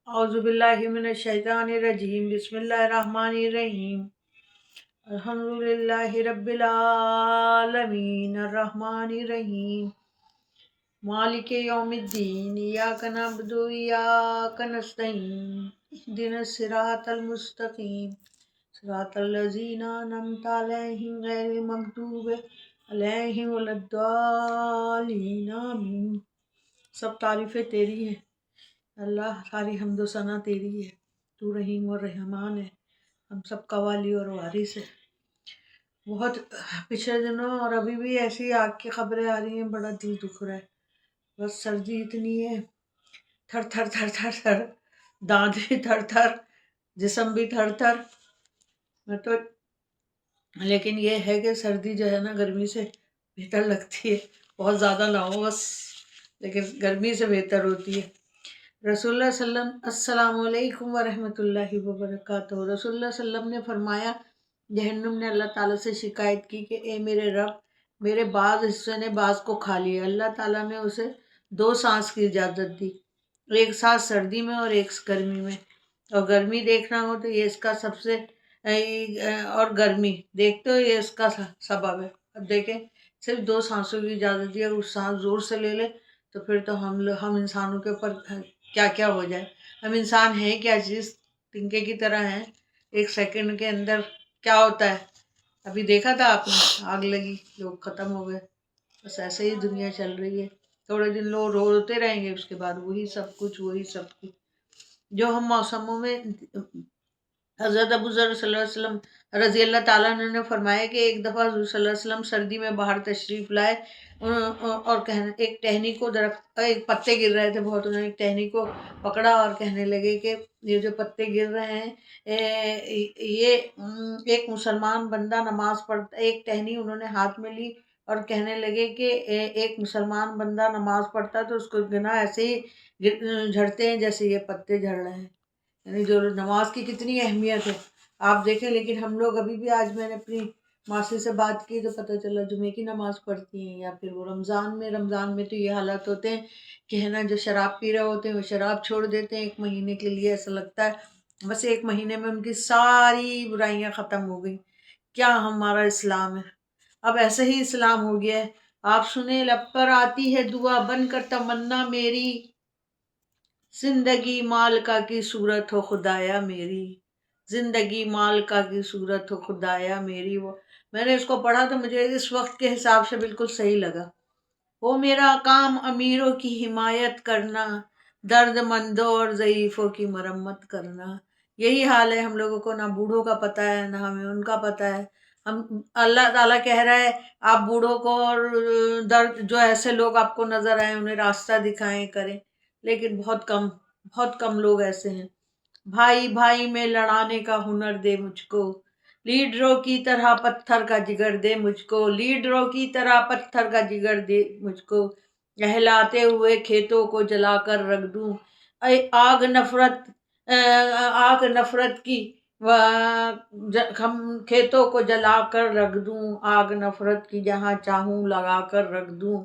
औज़ुबिल्लाहिमिनश्शैतानिर्रजीम बिस्मिल्लाहिर्रहमानिर्रहीम अल्हम्दुलिल्लाहि रब्बिल आलमीन अर्रहमानिर्रहीम मालिकि यौमिद्दीन इय्याका नअबुदु व इय्याका नस्तईन इहदिनस सिरातल मुस्तकीम सिरातल लज़ीना अनअमता अलैहिम गैरिल मग़दूबि अलैहिम वलद्दालिन आमीन। सब तारीफ़ें तेरी हैं अल्लाह, सारी हम्दो सना तेरी है। तू रहीम और रहमान है, हम सब का वाली और वारिस है। बहुत पिछले दिनों और अभी भी ऐसी आग की खबरें आ रही हैं, बड़ा दिल दुख रहा है। बस सर्दी इतनी है, थर थर थर थर थर, दांत भी थर थर, जिस्म भी थर थर। मैं तो लेकिन ये है कि सर्दी जो है ना गर्मी से बेहतर लगती है। बहुत ज़्यादा ना हो बस, लेकिन गर्मी से बेहतर होती है। रसूलुल्लाह सल्लम अस्सलामु अलैकुम व रहमतुल्लाहि व बरकातुहू। रसूलुल्लाह सल्लम ने फरमाया, जहन्नुम ने अल्लाह ताला से शिकायत की कि ए मेरे रब, मेरे बाज़ हिस्से ने बाज़ को खा लिया। अल्लाह ताला ने उसे दो सांस की इजाज़त दी, एक सांस सर्दी में और एक गर्मी में। और गर्मी देखना हो तो ये इसका सबसे और गर्मी देखते हो ये इसका सबब है। अब देखें, सिर्फ दो सांसों की इजाज़त दी, अगर उस सांस ज़ोर से ले ले तो फिर तो हम इंसानों के ऊपर क्या क्या हो जाए। हम इंसान हैं क्या चीज़, तिनके की तरह हैं। एक सेकंड के अंदर क्या होता है, अभी देखा था आपने, आग लगी, लोग ख़त्म हो गए। बस ऐसे ही दुनिया चल रही है। थोड़े दिन लोग रोते रहेंगे, उसके बाद वही सब कुछ वही सब कुछ। जो हम मौसमों में हज़रत अबू ज़र सल्लल्लाहु अलैहि वसल्लम रज़ी अल्लाह ताला अन्हु ने फरमाया कि एक दफ़ा हुज़ूर सल्लल्लाहु अलैहि वसल्लम सर्दी में बाहर तशरीफ़ लाए और कहने, एक टहनी को दरख्त, एक पत्ते गिर रहे थे बहुत, उन्होंने एक टहनी को पकड़ा और कहने लगे कि ये जो पत्ते गिर रहे हैं ये एक मुसलमान बंदा नमाज पढ़ता, एक टहनी उन्होंने हाथ में ली और कहने लगे कि एक मुसलमान बंदा नमाज पढ़ता तो उसको गिना ऐसे ही झड़ते हैं जैसे ये पत्ते झड़ रहे हैं। यानी जो नमाज की कितनी अहमियत है आप देखें। लेकिन हम लोग अभी भी, आज मैंने अपनी मासी से बात की तो पता चला जुमे की नमाज पढ़ती हैं, या फिर वो रमज़ान में तो ये हालात होते हैं कि है ना, जो शराब पी रहे होते हैं वो शराब छोड़ देते हैं एक महीने के लिए। ऐसा लगता है बस एक महीने में उनकी सारी बुराइयां ख़त्म हो गई। क्या हमारा इस्लाम है, अब ऐसे ही इस्लाम हो गया है। आप सुने, लब पर आती है दुआ बनकर तमन्ना मेरी, जिंदगी मालका की सूरत हो खुदाया मेरी, जिंदगी मालका की सूरत हो खुदाया मेरी। वो मैंने इसको पढ़ा तो मुझे इस वक्त के हिसाब से बिल्कुल सही लगा। वो मेरा काम अमीरों की हिमायत करना, दर्दमंदों और ज़ईफ़ों की मरम्मत करना। यही हाल है हम लोगों को, ना बूढ़ों का पता है ना हमें उनका पता है। हम, अल्लाह ताला कह रहा है आप बूढ़ों को और दर्द, जो ऐसे लोग आपको नजर आए उन्हें रास्ता दिखाएं करें, लेकिन बहुत कम लोग ऐसे हैं। भाई भाई में लड़ाने का हुनर दे मुझको, लीडरों की तरह पत्थर का जिगर दे मुझको, लीडरों की तरह पत्थर का जिगर दे मुझको, कहलाते हुए खेतों को जलाकर रख दूं। आग नफरत की हम खेतों को जलाकर रख दूं, आग नफरत की जहां चाहूं लगा कर रख दूं।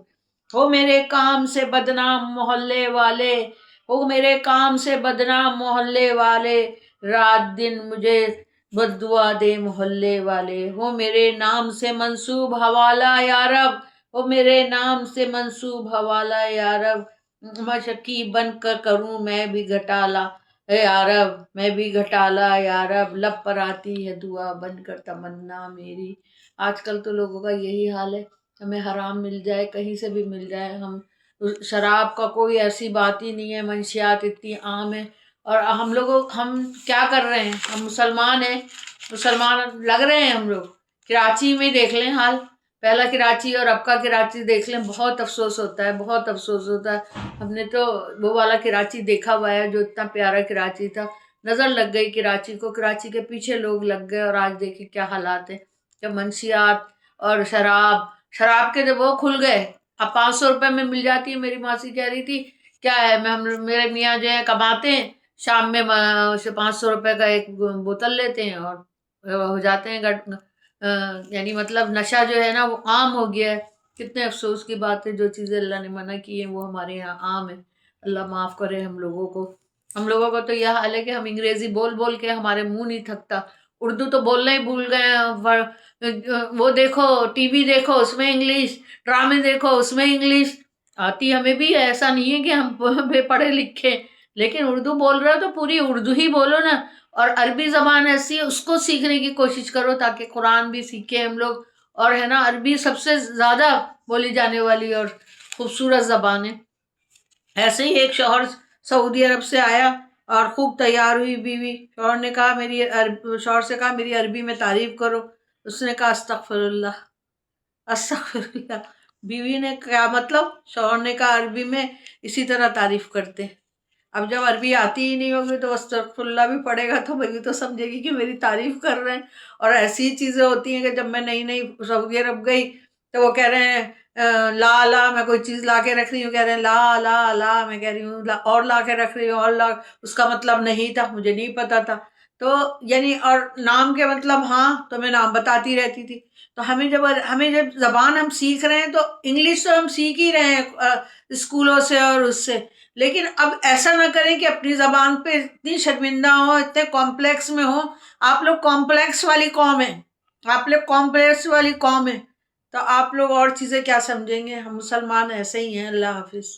हो मेरे काम से बदनाम मोहल्ले वाले, हो मेरे काम से बदनाम मोहल्ले वाले, रात दिन मुझे बद्दुआ दे मोहल्ले वाले। हो मेरे नाम से मंसूब हवाला या रब, हो मेरे नाम से मंसूब हवाला या रब, मशकी बन कर करूं मैं भी घटाला या रब, मैं भी घटाला या रब, लब पर आती है दुआ बनकर तमन्ना मेरी। आजकल तो लोगों का यही हाल है, हमें हराम मिल जाए, कहीं से भी मिल जाए, हम शराब का कोई ऐसी बात ही नहीं है, मंशियात इतनी आम है। और हम क्या कर रहे हैं, हम मुसलमान हैं, मुसलमान लग रहे हैं हम लोग। कराची में देख लें हाल, पहला कराची और अब का कराची देख लें, बहुत अफसोस होता है, बहुत अफसोस होता है। हमने तो वो वाला कराची देखा हुआ है जो इतना प्यारा कराची था, नज़र लग गई कराची को, कराची के पीछे लोग लग गए और आज देखिए क्या हालात है। जब मंशियात और शराब के जब वो खुल गए, अब 500 रुपये में मिल जाती है। मेरी मासी कह रही थी क्या है, मेरे मियाँ जो है कमाते हैं, शाम में 500 रुपये का एक बोतल लेते हैं और हो जाते हैं यानी मतलब नशा जो है ना वो आम हो गया है। कितने अफसोस की बात है, जो चीज़ें अल्लाह ने मना की है वो हमारे यहाँ आम है। अल्लाह माफ़ करे हम लोगों को। ہم لوگوں کو تو یہ حال ہے کہ ہم انگریزی بول بول کے ہمارے منہ نہیں تھکتا، اردو تو بولنا ہی بھول گئے ہیں۔ وہ دیکھو ٹی وی دیکھو اس میں انگلش، ڈرامے دیکھو اس میں انگلش آتی ہمیں بھی ہے، ایسا نہیں ہے کہ ہم بے پڑھے لکھے، لیکن اردو بول رہے ہو تو پوری اردو ہی بولو نا۔ اور عربی زبان ایسی ہے اس کو سیکھنے کی کوشش کرو تاکہ قرآن بھی سیکھیں ہم لوگ، اور ہے نا عربی سب سے زیادہ بولی جانے والی اور خوبصورت زبان ہے۔ ایسے ہی ایک شوہر سعودی عرب سے آیا اور خوب تیار ہوئی بیوی، شوہر نے کہا شوہر سے کہا میری عربی میں تعریف کرو، اس نے کہا استغفر اللہ، استغفر اللہ۔ بیوی نے کیا مطلب؟ شوہر نے کہا عربی میں اسی طرح تعریف کرتے ہیں۔ اب جب عربی آتی ہی نہیں ہوگی تو استغفر اللہ بھی پڑے گا تو بیوی تو سمجھے گی کہ میری تعریف کر رہے ہیں۔ اور ایسی ہی چیزیں ہوتی ہیں کہ جب میں نئی نئی سعودی عرب گئی تو وہ کہہ رہے ہیں لا لا، میں کوئی چیز لا کے رکھ رہی ہوں، کہہ رہے ہیں لا لا لا، میں کہہ رہی ہوں اور لا کے رکھ رہی ہوں، اور لا، اس کا مطلب نہیں تھا، مجھے نہیں پتا تھا۔ تو یعنی اور نام کے مطلب ہاں تو میں نام بتاتی رہتی تھی۔ تو ہمیں جب زبان ہم سیکھ رہے ہیں تو انگلش تو ہم سیکھ ہی رہے ہیں اسکولوں سے اور اس سے، لیکن اب ایسا نہ کریں کہ اپنی زبان پہ اتنی شرمندہ ہو، اتنے کمپلیکس میں ہو۔ آپ لوگ کمپلیکس والی قوم ہیں، آپ لوگ کمپلیکس والی قوم ہیں، تو آپ لوگ اور چیزیں کیا سمجھیں گے؟ ہم مسلمان ایسے ہی ہیں۔ اللہ حافظ۔